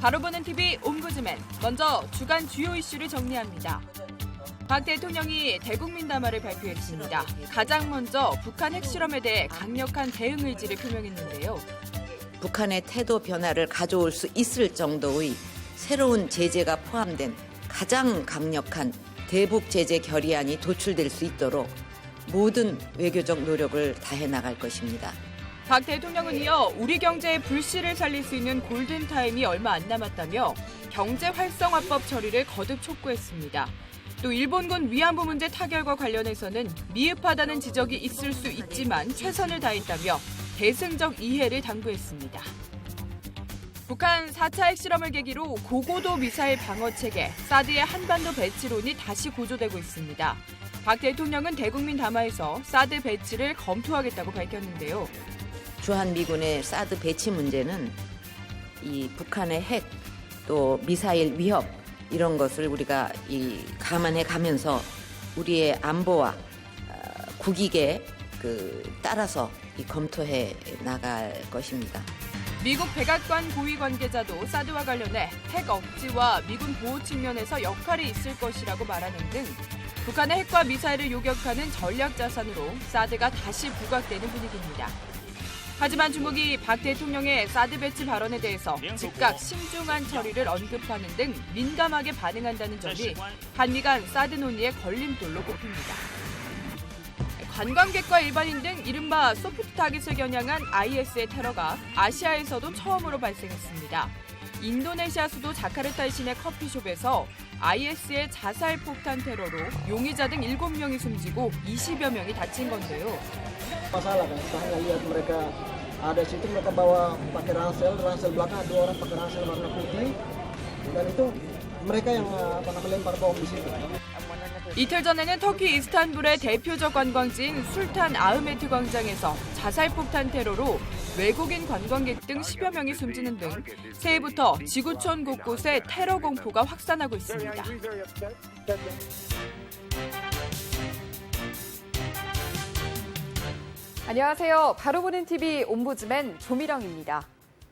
바로보는 TV 옴부즈맨, 먼저 주간 주요 이슈를 정리합니다. 박 대통령이 대국민 담화를 발표했습니다. 가장 먼저 북한 핵실험에 대해 강력한 대응 의지를 표명했는데요. 북한의 태도 변화를 가져올 수 있을 정도의 새로운 제재가 포함된 가장 강력한 대북 제재 결의안이 도출될 수 있도록 모든 외교적 노력을 다해 나갈 것입니다. 박 대통령은 이어 우리 경제의 불씨를 살릴 수 있는 골든타임이 얼마 안 남았다며 경제 활성화법 처리를 거듭 촉구했습니다. 또 일본군 위안부 문제 타결과 관련해서는 미흡하다는 지적이 있을 수 있지만 최선을 다했다며 대승적 이해를 당부했습니다. 북한 4차 핵실험을 계기로 고고도 미사일 방어체계, 사드의 한반도 배치론이 다시 고조되고 있습니다. 박 대통령은 대국민 담화에서 사드 배치를 검토하겠다고 밝혔는데요. 주한미군의 사드 배치 문제는 이 북한의 핵 또 미사일 위협 이런 것을 우리가 감안해 가면서 우리의 안보와 국익에 따라서 검토해 나갈 것입니다. 미국 백악관 고위 관계자도 사드와 관련해 핵 억지와 미군 보호 측면에서 역할이 있을 것이라고 말하는 등 북한의 핵과 미사일을 요격하는 전략 자산으로 사드가 다시 부각되는 분위기입니다. 하지만 중국이 박 대통령의 사드 배치 발언에 대해서 즉각 신중한 처리를 언급하는 등 민감하게 반응한다는 점이 한미 간 사드 논의의 걸림돌로 꼽힙니다. 관광객과 일반인 등 이른바 소프트 타깃을 겨냥한 IS의 테러가 아시아에서도 처음으로 발생했습니다. 인도네시아 수도 자카르타 시내 커피숍에서 IS의 자살 폭탄 테러로 용의자 등 7명이 숨지고 20여 명이 다친 건데요. Masalah kan, kita hanya lihat mereka ada situ mereka bawa pakai ransel belakang ada 2 orang pakai ransel warna putih dan itu mereka yang melempar bom di situ. 이틀 전에는 터키 이스탄불의 대표적 관광지인 술탄 아흐메트 광장에서 자살폭탄 테러로 외국인 관광객 등 10여 명이 숨지는 등 새해부터 지구촌 곳곳에 테러 공포가 확산하고 있습니다. 안녕하세요. 바로보는 TV 옴부즈맨 조미령입니다.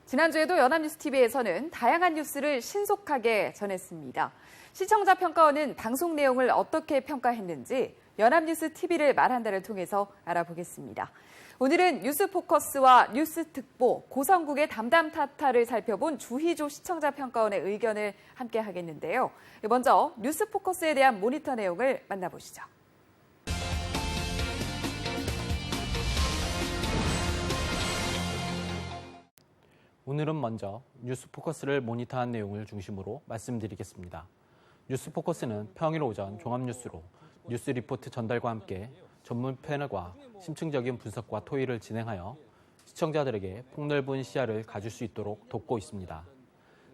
지난주에도 연합뉴스TV에서는 다양한 뉴스를 신속하게 전했습니다. 시청자 평가원은 방송 내용을 어떻게 평가했는지 연합뉴스TV를 말한다를 통해서 알아보겠습니다. 오늘은 뉴스포커스와 뉴스특보, 고성국의 담담 타타를 살펴본 주희조 시청자 평가원의 의견을 함께 하겠는데요. 먼저 뉴스포커스에 대한 모니터 내용을 만나보시죠. 오늘은 먼저 뉴스포커스를 모니터한 내용을 중심으로 말씀드리겠습니다. 뉴스포커스는 평일 오전 종합뉴스로 뉴스 리포트 전달과 함께 전문 패널과 심층적인 분석과 토의를 진행하여 시청자들에게 폭넓은 시야를 가질 수 있도록 돕고 있습니다.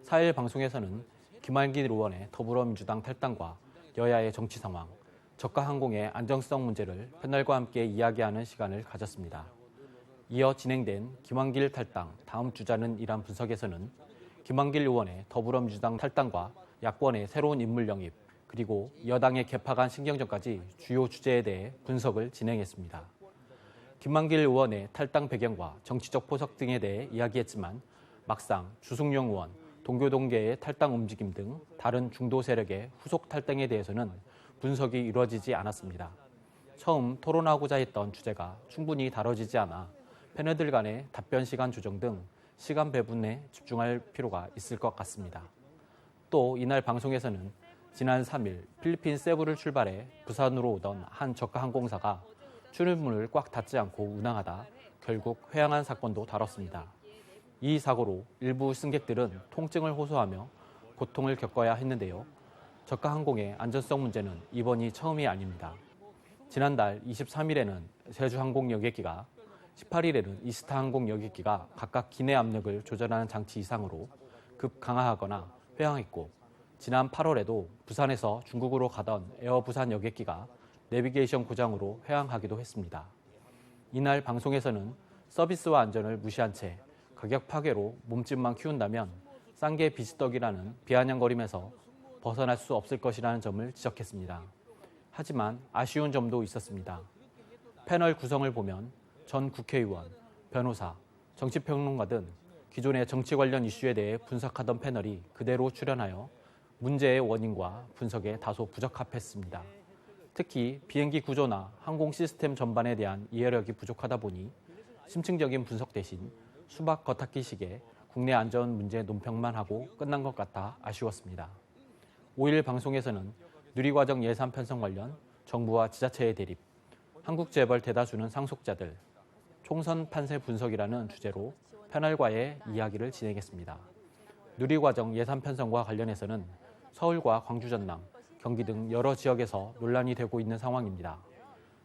4일 방송에서는 김한길 의원의 더불어민주당 탈당과 여야의 정치 상황, 저가 항공의 안정성 문제를 패널과 함께 이야기하는 시간을 가졌습니다. 이어 진행된 김한길 탈당 다음 주자는 이란 분석에서는 김한길 의원의 더불어민주당 탈당과 야권의 새로운 인물 영입, 그리고 여당의 개파 간 신경전까지 주요 주제에 대해 분석을 진행했습니다. 김한길 의원의 탈당 배경과 정치적 포석 등에 대해 이야기했지만 막상 주승용 의원, 동교동계의 탈당 움직임 등 다른 중도 세력의 후속 탈당에 대해서는 분석이 이루어지지 않았습니다. 처음 토론하고자 했던 주제가 충분히 다뤄지지 않아 패널들 간의 답변 시간 조정 등 시간 배분에 집중할 필요가 있을 것 같습니다. 또 이날 방송에서는 지난 3일 필리핀 세부를 출발해 부산으로 오던 한 저가 항공사가 출입문을 꽉 닫지 않고 운항하다 결국 회항한 사건도 다뤘습니다. 이 사고로 일부 승객들은 통증을 호소하며 고통을 겪어야 했는데요. 저가 항공의 안전성 문제는 이번이 처음이 아닙니다. 지난달 23일에는 제주항공 여객기가 18일에는 이스타항공 여객기가 각각 기내 압력을 조절하는 장치 이상으로 급 강하하거나 회항했고 지난 8월에도 부산에서 중국으로 가던 에어부산 여객기가 내비게이션 고장으로 회항하기도 했습니다. 이날 방송에서는 서비스와 안전을 무시한 채 가격 파괴로 몸집만 키운다면 싼 게 비지떡이라는 비아냥거림에서 벗어날 수 없을 것이라는 점을 지적했습니다. 하지만 아쉬운 점도 있었습니다. 패널 구성을 보면 전 국회의원, 변호사, 정치평론가 등 기존의 정치 관련 이슈에 대해 분석하던 패널이 그대로 출연하여 문제의 원인과 분석에 다소 부적합했습니다. 특히 비행기 구조나 항공 시스템 전반에 대한 이해력이 부족하다 보니 심층적인 분석 대신 수박 겉핥기식의 국내 안전 문제 논평만 하고 끝난 것 같아 아쉬웠습니다. 5일 방송에서는 누리과정 예산 편성 관련 정부와 지자체의 대립, 한국 재벌 대다수는 상속자들, 총선 판세 분석이라는 주제로 패널과의 이야기를 진행했습니다. 누리과정 예산 편성과 관련해서는 서울과 광주 전남, 경기 등 여러 지역에서 논란이 되고 있는 상황입니다.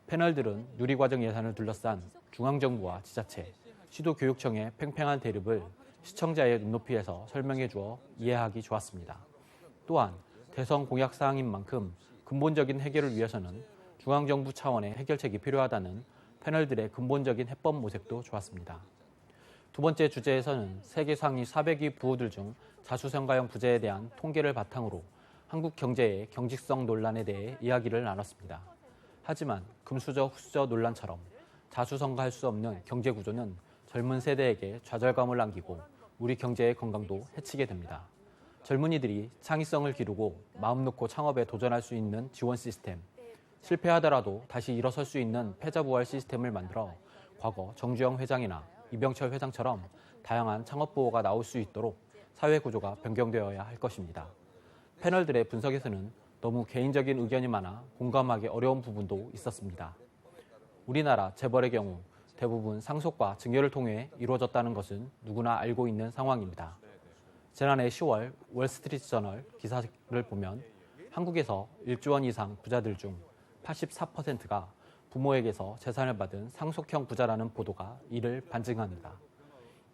패널들은 누리과정 예산을 둘러싼 중앙정부와 지자체, 시도교육청의 팽팽한 대립을 시청자의 눈높이에서 설명해 주어 이해하기 좋았습니다. 또한 대선 공약 사항인 만큼 근본적인 해결을 위해서는 중앙정부 차원의 해결책이 필요하다는 패널들의 근본적인 해법 모색도 좋았습니다. 두 번째 주제에서는 세계 상위 400위 부호들 중 자수성가형 부재에 대한 통계를 바탕으로 한국 경제의 경직성 논란에 대해 이야기를 나눴습니다. 하지만 금수저 후수저 논란처럼 자수성가할 수 없는 경제 구조는 젊은 세대에게 좌절감을 안기고 우리 경제의 건강도 해치게 됩니다. 젊은이들이 창의성을 기르고 마음 놓고 창업에 도전할 수 있는 지원 시스템, 실패하더라도 다시 일어설 수 있는 패자부활 시스템을 만들어 과거 정주영 회장이나 이병철 회장처럼 다양한 창업 보호가 나올 수 있도록 사회 구조가 변경되어야 할 것입니다. 패널들의 분석에서는 너무 개인적인 의견이 많아 공감하기 어려운 부분도 있었습니다. 우리나라 재벌의 경우 대부분 상속과 증여를 통해 이루어졌다는 것은 누구나 알고 있는 상황입니다. 지난해 10월 월스트리트저널 기사를 보면 한국에서 1조 원 이상 부자들 중 84%가 부모에게서 재산을 받은 상속형 부자라는 보도가 이를 반증합니다.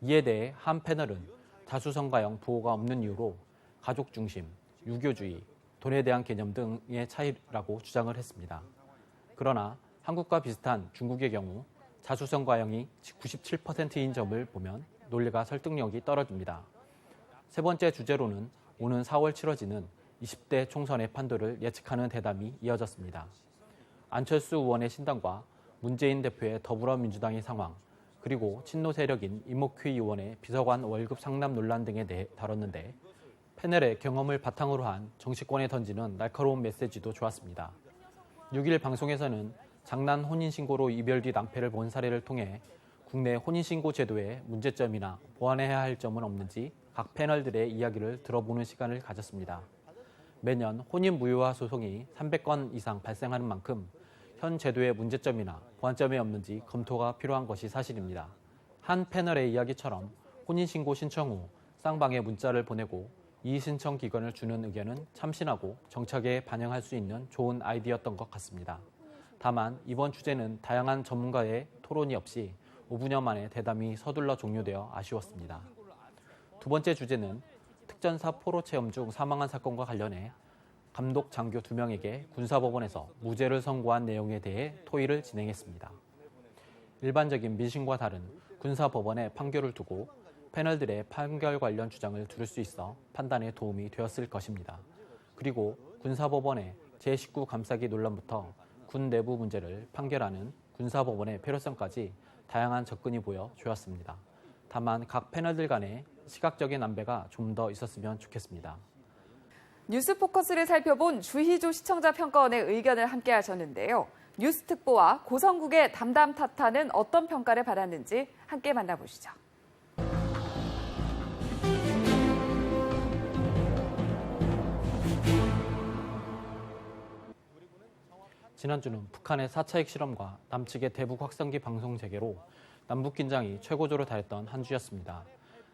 이에 대해 한 패널은 자수성가형 부호가 없는 이유로 가족 중심, 유교주의, 돈에 대한 개념 등의 차이라고 주장을 했습니다. 그러나 한국과 비슷한 중국의 경우 자수성가형이 97%인 점을 보면 논리가 설득력이 떨어집니다. 세 번째 주제로는 오는 4월 치러지는 20대 총선의 판도를 예측하는 대담이 이어졌습니다. 안철수 의원의 신당과 문재인 대표의 더불어민주당의 상황, 그리고 친노 세력인 이목휘 의원의 비서관 월급 상납 논란 등에 대해 다뤘는데 패널의 경험을 바탕으로 한 정치권에 던지는 날카로운 메시지도 좋았습니다. 6일 방송에서는 장난 혼인신고로 이별 뒤 낭패를 본 사례를 통해 국내 혼인신고 제도의 문제점이나 보완해야 할 점은 없는지 각 패널들의 이야기를 들어보는 시간을 가졌습니다. 매년 혼인 무효화 소송이 300건 이상 발생하는 만큼 현 제도의 문제점이나 보완점이 없는지 검토가 필요한 것이 사실입니다. 한 패널의 이야기처럼 혼인신고 신청 후 쌍방에 문자를 보내고 이의신청 기간을 주는 의견은 참신하고 정착에 반영할 수 있는 좋은 아이디어였던 것 같습니다. 다만 이번 주제는 다양한 전문가의 토론이 없이 5분여 만에 대담이 서둘러 종료되어 아쉬웠습니다. 두 번째 주제는 특전사 포로 체험 중 사망한 사건과 관련해 감독 장교 2명에게 군사법원에서 무죄를 선고한 내용에 대해 토의를 진행했습니다. 일반적인 민심과 다른 군사법원의 판결을 두고 패널들의 판결 관련 주장을 들을 수 있어 판단에 도움이 되었을 것입니다. 그리고 군사법원의 제19 감싸기 논란부터 군 내부 문제를 판결하는 군사법원의 필요성까지 다양한 접근이 보여 좋았습니다. 다만 각 패널들 간의 시각적인 안배가 좀 더 있었으면 좋겠습니다. 뉴스포커스를 살펴본 주희조 시청자 평가원의 의견을 함께 하셨는데요. 뉴스특보와 고성국의 담담 타타는 어떤 평가를 받았는지 함께 만나보시죠. 지난주는 북한의 4차 핵실험과 남측의 대북 확성기 방송 재개로 남북 긴장이 최고조로 달했던 한 주였습니다.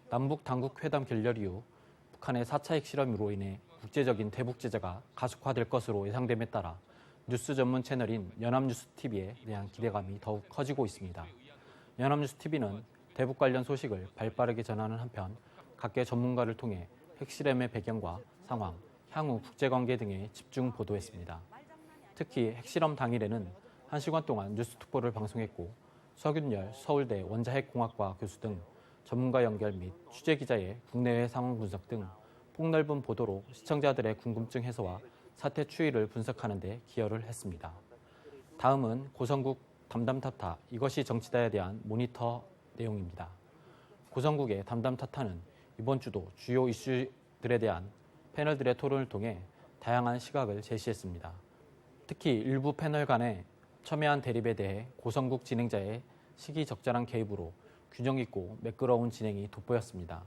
남북 당국 회담 결렬 이후 북한의 4차 핵실험으로 인해 국제적인 대북 제재가 가속화될 것으로 예상됨에 따라 뉴스 전문 채널인 연합뉴스TV에 대한 기대감이 더욱 커지고 있습니다. 연합뉴스TV는 대북 관련 소식을 발빠르게 전하는 한편 각계 전문가를 통해 핵실험의 배경과 상황, 향후 국제관계 등에 집중 보도했습니다. 특히 핵실험 당일에는 1시간 동안 뉴스특보를 방송했고 서균열 서울대 원자핵공학과 교수 등 전문가 연결 및 취재기자의 국내외 상황 분석 등 폭넓은 보도로 시청자들의 궁금증 해소와 사태 추이를 분석하는 데 기여를 했습니다. 다음은 고성국 담담타타 이것이 정치다에 대한 모니터 내용입니다. 고성국의 담담 타타는 이번 주도 주요 이슈들에 대한 패널들의 토론을 통해 다양한 시각을 제시했습니다. 특히 일부 패널 간의 첨예한 대립에 대해 고성국 진행자의 시기적절한 개입으로 균형 있고 매끄러운 진행이 돋보였습니다.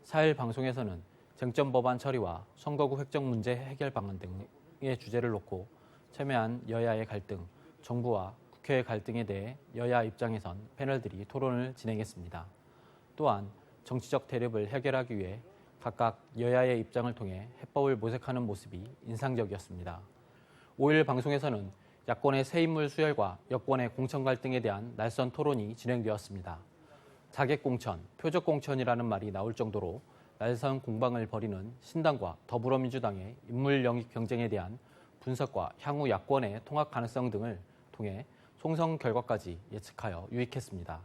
4일 방송에서는 쟁점 법안 처리와 선거구 획정 문제 해결 방안 등의 주제를 놓고 첨예한 여야의 갈등, 정부와 국회의 갈등에 대해 여야 입장에선 패널들이 토론을 진행했습니다. 또한 정치적 대립을 해결하기 위해 각각 여야의 입장을 통해 해법을 모색하는 모습이 인상적이었습니다. 5일 방송에서는 야권의 새인물 수혈과 여권의 공천 갈등에 대한 날선 토론이 진행되었습니다. 자객공천, 표적공천이라는 말이 나올 정도로 날선 공방을 벌이는 신당과 더불어민주당의 인물 영입 경쟁에 대한 분석과 향후 야권의 통합 가능성 등을 통해 총선 결과까지 예측하여 유익했습니다.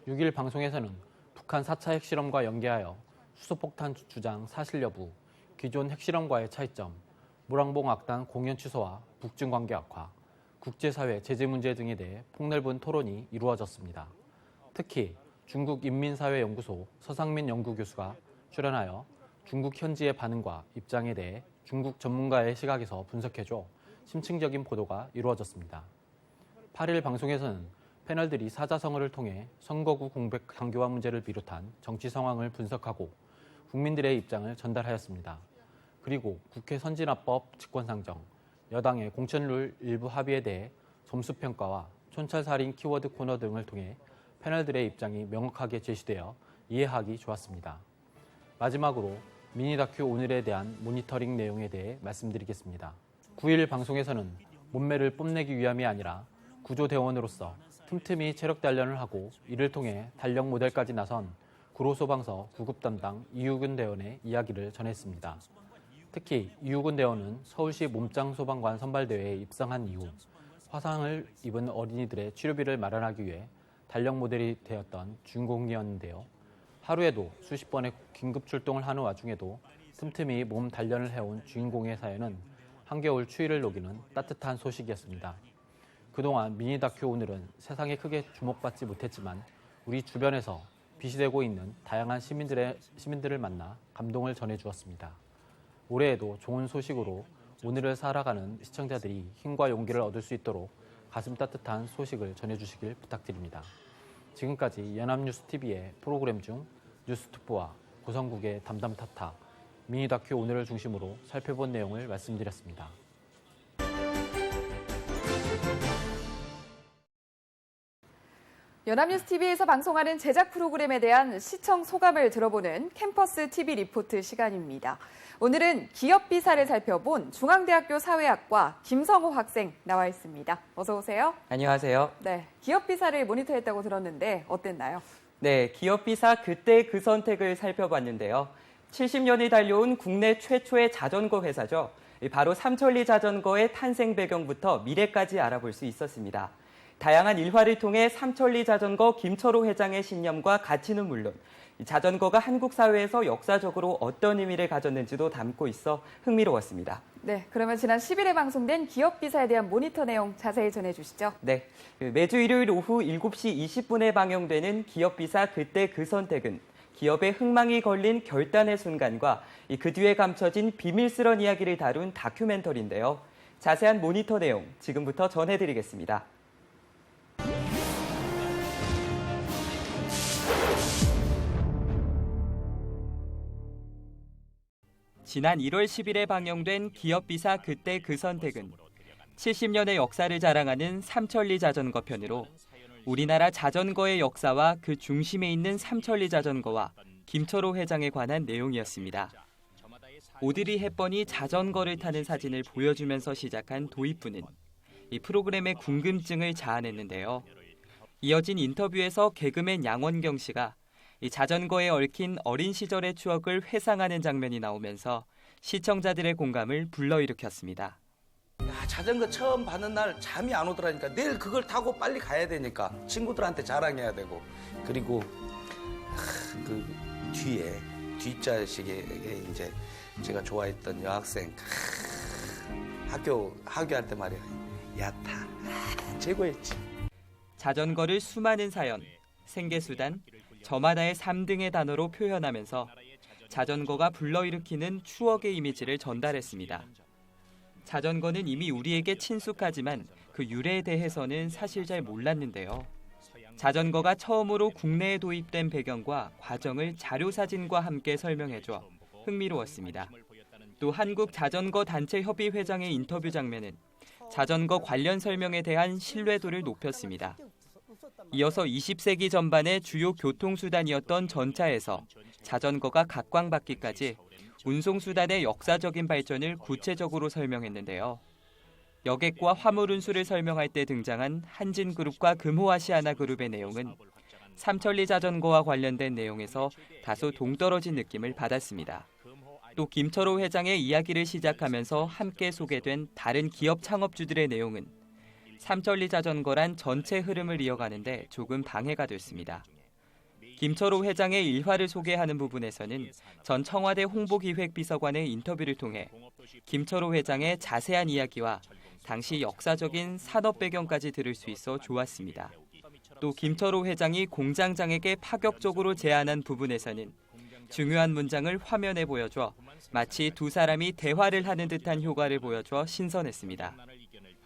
6일 방송에서는 북한 4차 핵실험과 연계하여 수소폭탄 주장 사실 여부, 기존 핵실험과의 차이점, 무랑봉 악단 공연 취소와 북중 관계 악화, 국제사회 제재 문제 등에 대해 폭넓은 토론이 이루어졌습니다. 특히 중국 인민사회연구소 서상민 연구교수가 출연하여 중국 현지의 반응과 입장에 대해 중국 전문가의 시각에서 분석해줘 심층적인 보도가 이루어졌습니다. 8일 방송에서는 패널들이 사자성어를 통해 선거구 공백 강교화 문제를 비롯한 정치 상황을 분석하고 국민들의 입장을 전달하였습니다. 그리고 국회 선진화법 직권상정, 여당의 공천룰 일부 합의에 대해 점수평가와 촌철살인 키워드 코너 등을 통해 패널들의 입장이 명확하게 제시되어 이해하기 좋았습니다. 마지막으로 미니 다큐 오늘에 대한 모니터링 내용에 대해 말씀드리겠습니다. 9일 방송에서는 몸매를 뽐내기 위함이 아니라 구조대원으로서 틈틈이 체력 단련을 하고 이를 통해 달력 모델까지 나선 구로소방서 구급 담당 이유근 대원의 이야기를 전했습니다. 특히 이유근 대원은 서울시 몸짱 소방관 선발대회에 입상한 이후 화상을 입은 어린이들의 치료비를 마련하기 위해 달력 모델이 되었던 주인공이었는데요. 하루에도 수십 번의 긴급 출동을 하는 와중에도 틈틈이 몸 단련을 해온 주인공의 사연은 한겨울 추위를 녹이는 따뜻한 소식이었습니다. 그동안 미니 다큐 오늘은 세상에 크게 주목받지 못했지만 우리 주변에서 비시되고 있는 다양한 시민들을 만나 감동을 전해주었습니다. 올해에도 좋은 소식으로 오늘을 살아가는 시청자들이 힘과 용기를 얻을 수 있도록 가슴 따뜻한 소식을 전해주시길 부탁드립니다. 지금까지 연합뉴스TV의 프로그램 중 뉴스특보와 고성국의 담담 타타, 미니 다큐 오늘을 중심으로 살펴본 내용을 말씀드렸습니다. 연합뉴스TV에서 방송하는 제작 프로그램에 대한 시청 소감을 들어보는 캠퍼스 TV 리포트 시간입니다. 오늘은 기업 비사를 살펴본 중앙대학교 사회학과 김성호 학생 나와 있습니다. 어서 오세요. 안녕하세요. 네, 기업 비사를 모니터했다고 들었는데 어땠나요? 네, 기업 비사 그때 그 선택을 살펴봤는데요. 70년이 달려온 국내 최초의 자전거 회사죠. 바로 삼천리 자전거의 탄생 배경부터 미래까지 알아볼 수 있었습니다. 다양한 일화를 통해 삼천리 자전거 김철호 회장의 신념과 가치는 물론 자전거가 한국 사회에서 역사적으로 어떤 의미를 가졌는지도 담고 있어 흥미로웠습니다. 네, 그러면 지난 10일에 방송된 기업 비사에 대한 모니터 내용 자세히 전해주시죠. 네, 매주 일요일 오후 7시 20분에 방영되는 기업 비사 그때 그 선택은 기업의 흥망이 걸린 결단의 순간과 그 뒤에 감춰진 비밀스런 이야기를 다룬 다큐멘터리인데요. 자세한 모니터 내용 지금부터 전해드리겠습니다. 지난 1월 10일에 방영된 기업 비사 그때 그 선택은 70년의 역사를 자랑하는 삼천리 자전거 편으로 우리나라 자전거의 역사와 그 중심에 있는 삼천리 자전거와 김철호 회장에 관한 내용이었습니다. 오드리 헵번이 자전거를 타는 사진을 보여주면서 시작한 도입부는 이 프로그램의 궁금증을 자아냈는데요. 이어진 인터뷰에서 개그맨 양원경 씨가 이 자전거에 얽힌 어린 시절의 추억을 회상하는 장면이 나오면서 시청자들의 공감을 불러일으켰습니다. 야, 자전거 처음 받는 날 잠이 안 오더라니까. 내일 그걸 타고 빨리 가야 되니까 친구들한테 자랑해야 되고. 그리고 그 뒤에 뒷좌석에 이제 제가 좋아했던 여학생 학교할 때 말이야. 야타 최고였지. 자전거를 수많은 사연, 생계수단, 저마다의 3등의 단어로 표현하면서 자전거가 불러일으키는 추억의 이미지를 전달했습니다. 자전거는 이미 우리에게 친숙하지만 그 유래에 대해서는 사실 잘 몰랐는데요. 자전거가 처음으로 국내에 도입된 배경과 과정을 자료사진과 함께 설명해줘 흥미로웠습니다. 또 한국자전거단체협의회장의 인터뷰 장면은 자전거 관련 설명에 대한 신뢰도를 높였습니다. 이어서 20세기 전반의 주요 교통수단이었던 전차에서 자전거가 각광받기까지 운송수단의 역사적인 발전을 구체적으로 설명했는데요. 여객과 화물 운수를 설명할 때 등장한 한진그룹과 금호아시아나그룹의 내용은 삼천리 자전거와 관련된 내용에서 다소 동떨어진 느낌을 받았습니다. 또 김철호 회장의 이야기를 시작하면서 함께 소개된 다른 기업 창업주들의 내용은 삼천리 자전거란 전체 흐름을 이어가는데 조금 방해가 됐습니다. 김철호 회장의 일화를 소개하는 부분에서는 전 청와대 홍보기획비서관의 인터뷰를 통해 김철호 회장의 자세한 이야기와 당시 역사적인 산업 배경까지 들을 수 있어 좋았습니다. 또 김철호 회장이 공장장에게 파격적으로 제안한 부분에서는 중요한 문장을 화면에 보여줘 마치 두 사람이 대화를 하는 듯한 효과를 보여줘 신선했습니다.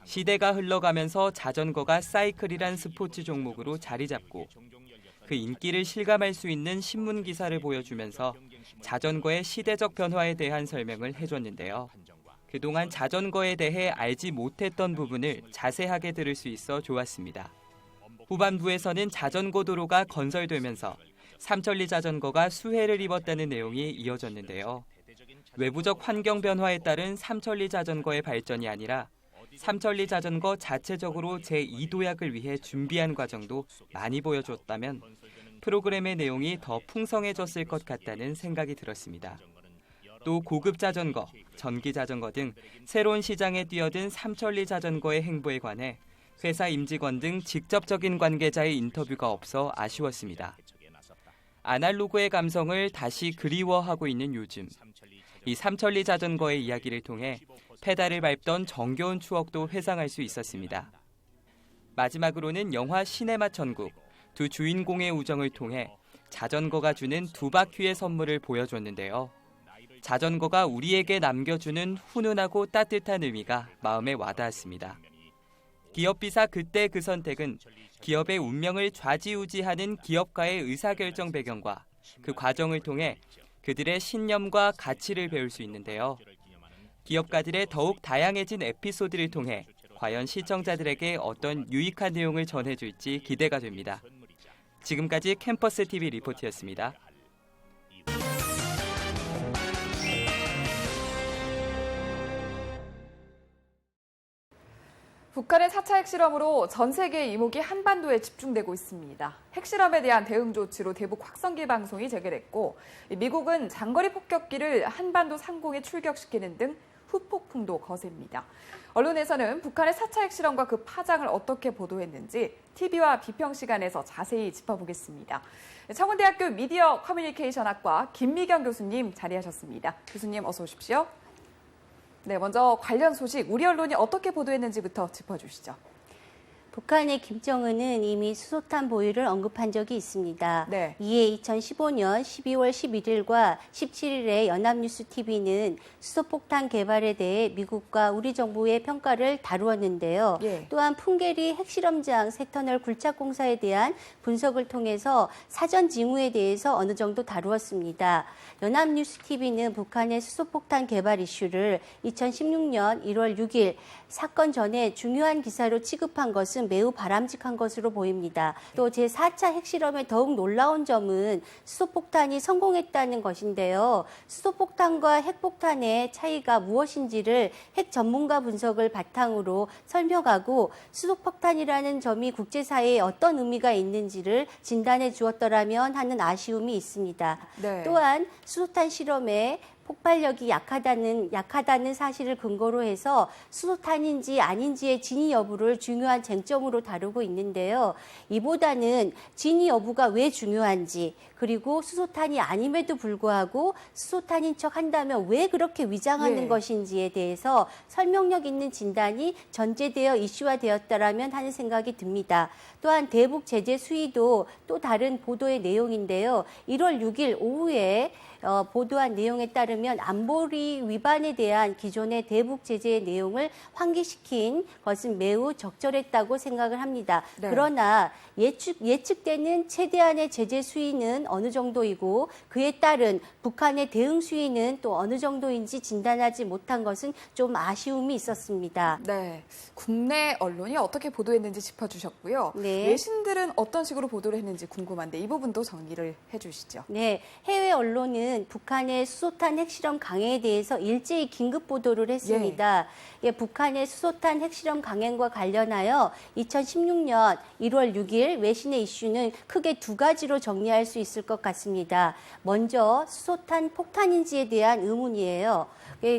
시대가 흘러가면서 자전거가 사이클이란 스포츠 종목으로 자리 잡고 그 인기를 실감할 수 있는 신문 기사를 보여주면서 자전거의 시대적 변화에 대한 설명을 해줬는데요. 그동안 자전거에 대해 알지 못했던 부분을 자세하게 들을 수 있어 좋았습니다. 후반부에서는 자전거 도로가 건설되면서 삼천리 자전거가 수혜를 입었다는 내용이 이어졌는데요. 외부적 환경 변화에 따른 삼천리 자전거의 발전이 아니라 삼천리 자전거 자체적으로 제2도약을 위해 준비한 과정도 많이 보여줬다면 프로그램의 내용이 더 풍성해졌을 것 같다는 생각이 들었습니다. 또 고급 자전거, 전기 자전거 등 새로운 시장에 뛰어든 삼천리 자전거의 행보에 관해 회사 임직원 등 직접적인 관계자의 인터뷰가 없어 아쉬웠습니다. 아날로그의 감성을 다시 그리워하고 있는 요즘, 이 삼천리 자전거의 이야기를 통해 페달을 밟던 정겨운 추억도 회상할 수 있었습니다. 마지막으로는 영화 시네마 천국, 두 주인공의 우정을 통해 자전거가 주는 두 바퀴의 선물을 보여줬는데요. 자전거가 우리에게 남겨주는 훈훈하고 따뜻한 의미가 마음에 와닿았습니다. 기업비사 그때 그 선택은 기업의 운명을 좌지우지하는 기업가의 의사결정 배경과 그 과정을 통해 그들의 신념과 가치를 배울 수 있는데요. 기업가들의 더욱 다양해진 에피소드를 통해 과연 시청자들에게 어떤 유익한 내용을 전해줄지 기대가 됩니다. 지금까지 캠퍼스 TV 리포트였습니다. 북한의 4차 핵실험으로 전 세계의 이목이 한반도에 집중되고 있습니다. 핵실험에 대한 대응 조치로 대북 확성기 방송이 재개됐고, 미국은 장거리 폭격기를 한반도 상공에 출격시키는 등 후폭풍도 거셉니다. 언론에서는 북한의 4차 핵실험과 그 파장을 어떻게 보도했는지 TV와 비평 시간에서 자세히 짚어보겠습니다. 청운대학교 미디어 커뮤니케이션학과 김미경 교수님 자리하셨습니다. 교수님 어서 오십시오. 네, 먼저 관련 소식 우리 언론이 어떻게 보도했는지부터 짚어주시죠. 북한의 김정은은 이미 수소탄 보유를 언급한 적이 있습니다. 네. 이에 2015년 12월 11일과 17일에 연합뉴스TV는 수소폭탄 개발에 대해 미국과 우리 정부의 평가를 다루었는데요. 예. 또한 풍계리 핵실험장 새 터널 굴착 공사에 대한 분석을 통해서 사전 징후에 대해서 어느 정도 다루었습니다. 연합뉴스TV는 북한의 수소폭탄 개발 이슈를 2016년 1월 6일 사건 전에 중요한 기사로 취급한 것은 매우 바람직한 것으로 보입니다. 또 제4차 핵실험의 더욱 놀라운 점은 수소폭탄이 성공했다는 것인데요. 수소폭탄과 핵폭탄의 차이가 무엇인지를 핵 전문가 분석을 바탕으로 설명하고 수소폭탄이라는 점이 국제사회에 어떤 의미가 있는지를 진단해 주었더라면 하는 아쉬움이 있습니다. 네. 또한 수소탄 실험에 폭발력이 약하다는 사실을 근거로 해서 수소탄인지 아닌지의 진위 여부를 중요한 쟁점으로 다루고 있는데요. 이보다는 진위 여부가 왜 중요한지, 그리고 수소탄이 아님에도 불구하고 수소탄인 척 한다면 왜 그렇게 위장하는 것인지에 대해서 설명력 있는 진단이 전제되어 이슈화되었다라면 하는 생각이 듭니다. 또한 대북 제재 수위도 또 다른 보도의 내용인데요. 1월 6일 오후에 보도한 내용에 따르면 안보리 위반에 대한 기존의 대북 제재의 내용을 환기시킨 것은 매우 적절했다고 생각을 합니다. 네. 그러나 예측되는 최대한의 제재 수위는 어느 정도이고 그에 따른 북한의 대응 수위는 또 어느 정도인지 진단하지 못한 것은 좀 아쉬움이 있었습니다. 네, 국내 언론이 어떻게 보도했는지 짚어주셨고요. 네. 외신들은 어떤 식으로 보도를 했는지 궁금한데 이 부분도 정리를 해주시죠. 네, 해외 언론은 북한의 수소탄 핵실험 강행에 대해서 일제히 긴급 보도를 했습니다. 북한의 수소탄 핵실험 강행과 관련하여 2016년 1월 6일 외신의 이슈는 크게 두 가지로 정리할 수 있을 것 같습니다. 먼저 수소탄 폭탄인지에 대한 의문이에요.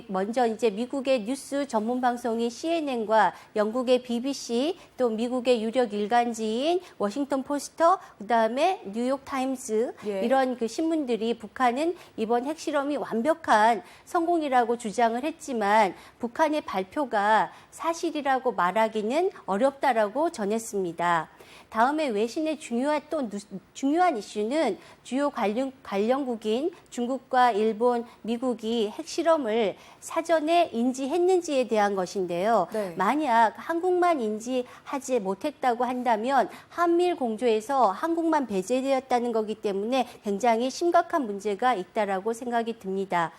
먼저 이제 미국의 뉴스 전문 방송인 CNN과 영국의 BBC, 또 미국의 유력 일간지인 워싱턴 포스터, 그다음에 뉴욕 타임스 이런 그 신문들이 북한은 이번 핵실험이 완벽한 성공이라고 주장을 했지만 북한의 발표가 사실이라고 말하기는 어렵다라고 전했습니다. 다음에 외신의 중요한 이슈는 주요 관련국인 중국과 일본, 미국이 핵실험을 사전에 인지했는지에 대한 것인데요. 네. 만약 한국만 인지하지 못했다고 한다면 한미일 공조에서 한국만 배제되었다는 거기 때문에 굉장히 심각한 문제가 있다라고 생각이 듭니다.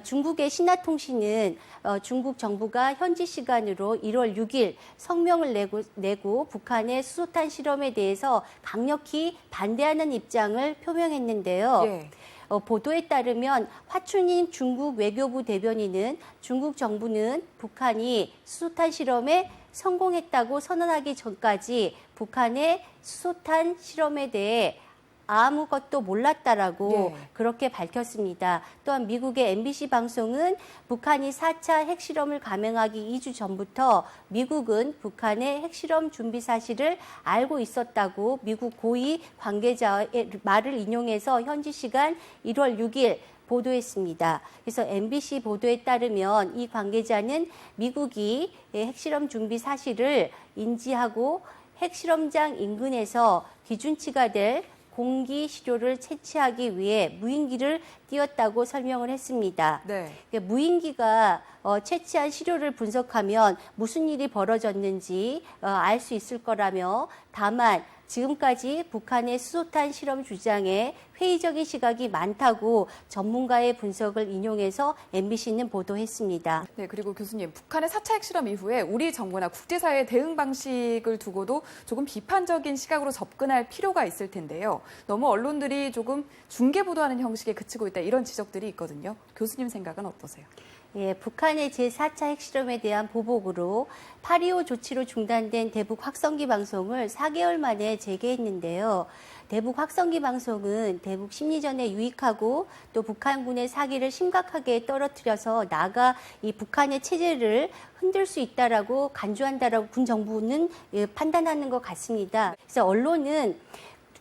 중국의 신화통신은 중국 정부가 현지 시간으로 1월 6일 성명을 내고 북한의 수소탄 실험에 대해서 강력히 반대하는 입장을 표명했는데요. 보도에 따르면 화춘인 중국 외교부 대변인은 중국 정부는 북한이 수소탄 실험에 성공했다고 선언하기 전까지 북한의 수소탄 실험에 대해 아무것도 몰랐다라고 그렇게 밝혔습니다. 또한 미국의 MBC 방송은 북한이 4차 핵실험을 감행하기 2주 전부터 미국은 북한의 핵실험 준비 사실을 알고 있었다고 미국 고위 관계자의 말을 인용해서 현지 시간 1월 6일 보도했습니다. 그래서 MBC 보도에 따르면 이 관계자는 미국이 핵실험 준비 사실을 인지하고 핵실험장 인근에서 기준치가 될 공기 시료를 채취하기 위해 무인기를 띄웠다고 설명을 했습니다. 무인기가 채취한 시료를 분석하면 무슨 일이 벌어졌는지 알 수 있을 거라며, 다만 지금까지 북한의 수소탄 실험 주장에 회의적인 시각이 많다고 전문가의 분석을 인용해서 MBC는 보도했습니다. 네, 그리고 교수님, 북한의 4차 핵실험 이후에 우리 정부나 국제사회의 대응 방식을 두고도 조금 비판적인 시각으로 접근할 필요가 있을 텐데요. 너무 언론들이 조금 중계 보도하는 형식에 그치고 있다, 이런 지적들이 있거든요. 교수님 생각은 어떠세요? 북한의 제4차 핵실험에 대한 보복으로 8.25 조치로 중단된 대북 확성기 방송을 4개월 만에 재개했는데요. 대북 확성기 방송은 대북 심리전에 유익하고 또 북한군의 사기를 심각하게 떨어뜨려서 나아가 이 북한의 체제를 흔들 수 있다라고 간주한다라고 군 정부는 판단하는 것 같습니다. 그래서 언론은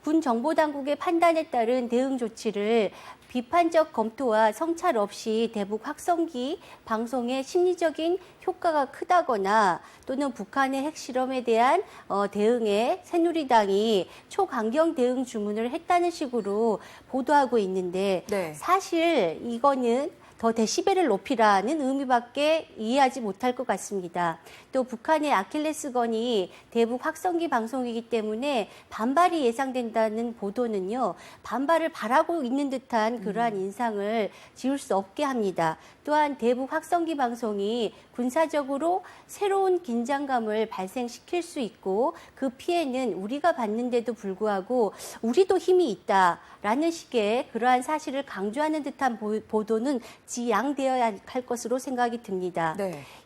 군 정보당국의 판단에 따른 대응 조치를 비판적 검토와 성찰 없이 대북 확성기 방송의 심리적인 효과가 크다거나 또는 북한의 핵실험에 대한 대응에 새누리당이 초강경 대응 주문을 했다는 식으로 보도하고 있는데 사실 이거는 더 데시벨을 높이라는 의미밖에 이해하지 못할 것 같습니다. 또 북한의 아킬레스건이 대북 확성기 방송이기 때문에 반발이 예상된다는 보도는요, 반발을 바라고 있는 듯한 그러한 인상을 지울 수 없게 합니다. 또한 대북 확성기 방송이 군사적으로 새로운 긴장감을 발생시킬 수 있고 그 피해는 우리가 받는데도 불구하고 우리도 힘이 있다라는 식의 그러한 사실을 강조하는 듯한 보도는 지양되어야 할 것으로 생각이 듭니다.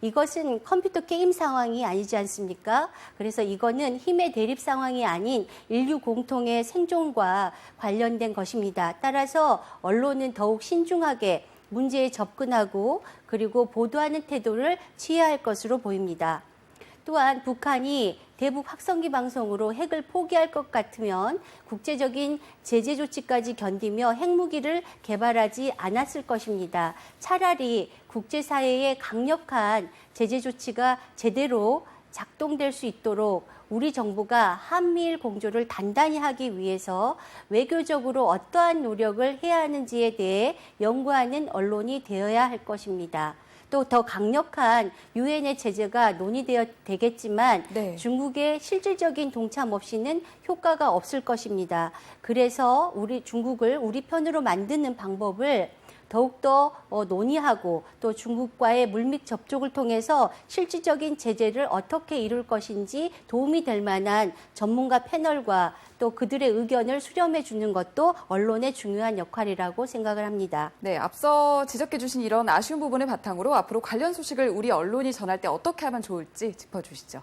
이것은 컴퓨터 게임 상황이 아니지 않습니까? 그래서 이거는 힘의 대립 상황이 아닌 인류 공통의 생존과 관련된 것입니다. 따라서 언론은 더욱 신중하게 문제에 접근하고 그리고 보도하는 태도를 취해야 할 것으로 보입니다. 또한 북한이 대북 확성기 방송으로 핵을 포기할 것 같으면 국제적인 제재 조치까지 견디며 핵무기를 개발하지 않았을 것입니다. 차라리 국제사회의 강력한 제재 조치가 제대로 작동될 수 있도록 우리 정부가 한미일 공조를 단단히 하기 위해서 외교적으로 어떠한 노력을 해야 하는지에 대해 연구하는 언론이 되어야 할 것입니다. 또 더 강력한 유엔의 제재가 논의되겠지만 네. 중국의 실질적인 동참 없이는 효과가 없을 것입니다. 그래서 중국을 우리 편으로 만드는 방법을 더욱더 논의하고 또 중국과의 물밑 접촉을 통해서 실질적인 제재를 어떻게 이룰 것인지 도움이 될 만한 전문가 패널과 또 그들의 의견을 수렴해 주는 것도 언론의 중요한 역할이라고 생각을 합니다. 네, 앞서 지적해 주신 이런 아쉬운 부분을 바탕으로 앞으로 관련 소식을 우리 언론이 전할 때 어떻게 하면 좋을지 짚어주시죠.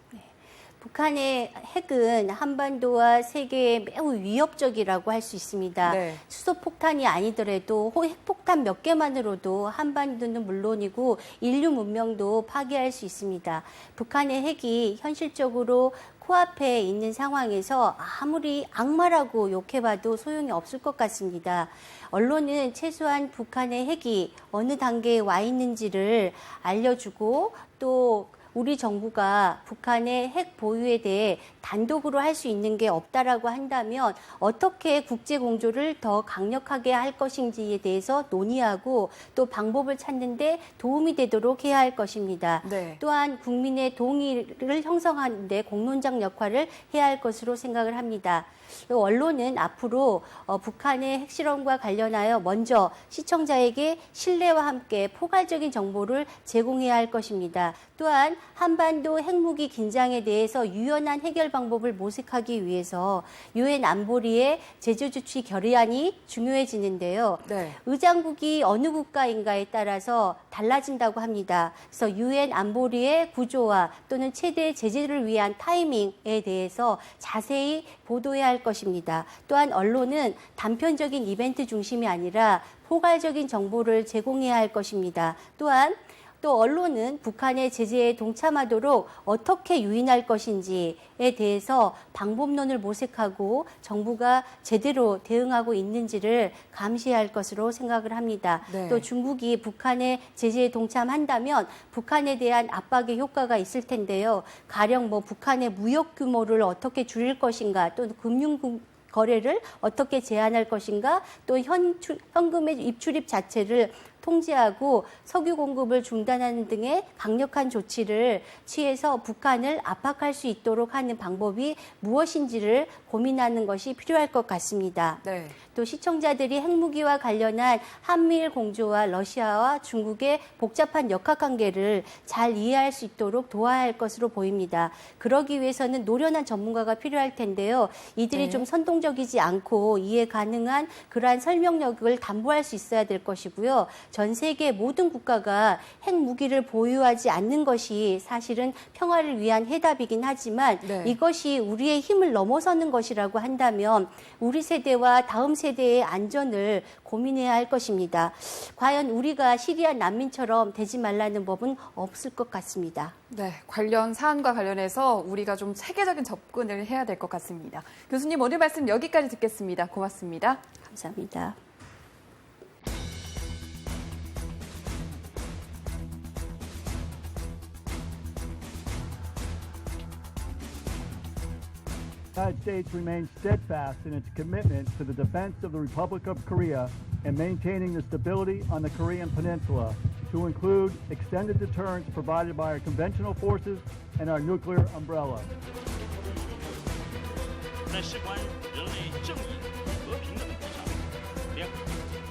북한의 핵은 한반도와 세계에 매우 위협적이라고 할 수 있습니다. 네. 수소폭탄이 아니더라도 핵폭탄 몇 개만으로도 한반도는 물론이고 인류 문명도 파괴할 수 있습니다. 북한의 핵이 현실적으로 코앞에 있는 상황에서 아무리 악마라고 욕해봐도 소용이 없을 것 같습니다. 언론은 최소한 북한의 핵이 어느 단계에 와 있는지를 알려주고 또 우리 정부가 북한의 핵 보유에 대해 단독으로 할 수 있는 게 없다라고 한다면 어떻게 국제 공조를 더 강력하게 할 것인지에 대해서 논의하고 또 방법을 찾는 데 도움이 되도록 해야 할 것입니다. 네. 또한 국민의 동의를 형성하는 데 공론장 역할을 해야 할 것으로 생각을 합니다. 언론은 앞으로 북한의 핵실험과 관련하여 먼저 시청자에게 신뢰와 함께 포괄적인 정보를 제공해야 할 것입니다. 또한 한반도 핵무기 긴장에 대해서 유연한 해결 방법을 모색하기 위해서 유엔 안보리의 제재 조치 결의안이 중요해지는데요. 네. 의장국이 어느 국가인가에 따라서 달라진다고 합니다. 그래서 유엔 안보리의 구조와 또는 최대 제재를 위한 타이밍에 대해서 자세히 보도해야 할 것입니다. 또한 언론은 단편적인 이벤트 중심이 아니라 포괄적인 정보를 제공해야 할 것입니다. 또한 또 언론은 북한의 제재에 동참하도록 어떻게 유인할 것인지에 대해서 방법론을 모색하고 정부가 제대로 대응하고 있는지를 감시해야 할 것으로 생각을 합니다. 네. 또 중국이 북한의 제재에 동참한다면 북한에 대한 압박의 효과가 있을 텐데요. 가령 북한의 무역 규모를 어떻게 줄일 것인가 또는 금융 거래를 어떻게 제한할 것인가 또 현금의 입출입 자체를 통제하고 석유 공급을 중단하는 등의 강력한 조치를 취해서 북한을 압박할 수 있도록 하는 방법이 무엇인지를 고민하는 것이 필요할 것 같습니다. 네. 또 시청자들이 핵무기와 관련한 한미일 공조와 러시아와 중국의 복잡한 역학관계를 잘 이해할 수 있도록 도와야 할 것으로 보입니다. 그러기 위해서는 노련한 전문가가 필요할 텐데요. 이들이 네. 좀 선동적이지 않고 이해 가능한 그러한 설명력을 담보할 수 있어야 될 것이고요. 전 세계 모든 국가가 핵무기를 보유하지 않는 것이 사실은 평화를 위한 해답이긴 하지만 네. 이것이 우리의 힘을 넘어서는 것이라고 한다면 우리 세대와 다음 세대의 안전을 고민해야 할 것입니다. 과연 우리가 시리아 난민처럼 되지 말라는 법은 없을 것 같습니다. 네, 관련 사안과 관련해서 우리가 좀 체계적인 접근을 해야 될 것 같습니다. 교수님 오늘 말씀 여기까지 듣겠습니다. 고맙습니다. 감사합니다. The United States remains steadfast in its commitment to the defense of the Republic of Korea and maintaining the stability on the Korean Peninsula, to include extended deterrence provided by our conventional forces and our nuclear umbrella.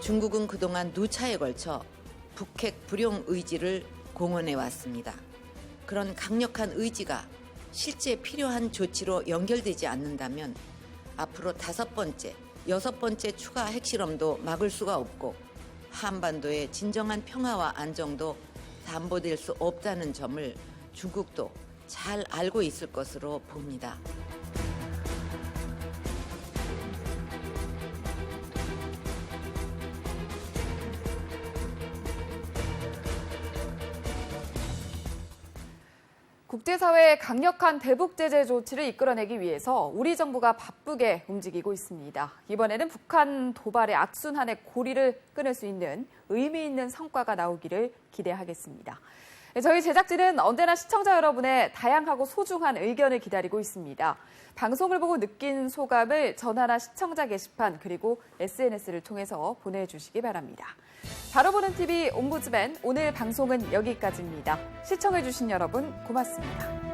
중국은 그동안 누차에 걸쳐 북핵 불용 의지를 공언해 왔습니다. 그런 강력한 의지가 실제 필요한 조치로 연결되지 않는다면 앞으로 5번째, 6번째 추가 핵실험도 막을 수가 없고 한반도의 진정한 평화와 안정도 담보될 수 없다는 점을 중국도 잘 알고 있을 것으로 봅니다. 국제사회의 강력한 대북 제재 조치를 이끌어내기 위해서 우리 정부가 바쁘게 움직이고 있습니다. 이번에는 북한 도발의 악순환의 고리를 끊을 수 있는 의미 있는 성과가 나오기를 기대하겠습니다. 저희 제작진은 언제나 시청자 여러분의 다양하고 소중한 의견을 기다리고 있습니다. 방송을 보고 느낀 소감을 전화나 시청자 게시판 그리고 SNS를 통해서 보내주시기 바랍니다. 바로 보는 TV 옴부즈맨 오늘 방송은 여기까지입니다. 시청해주신 여러분 고맙습니다.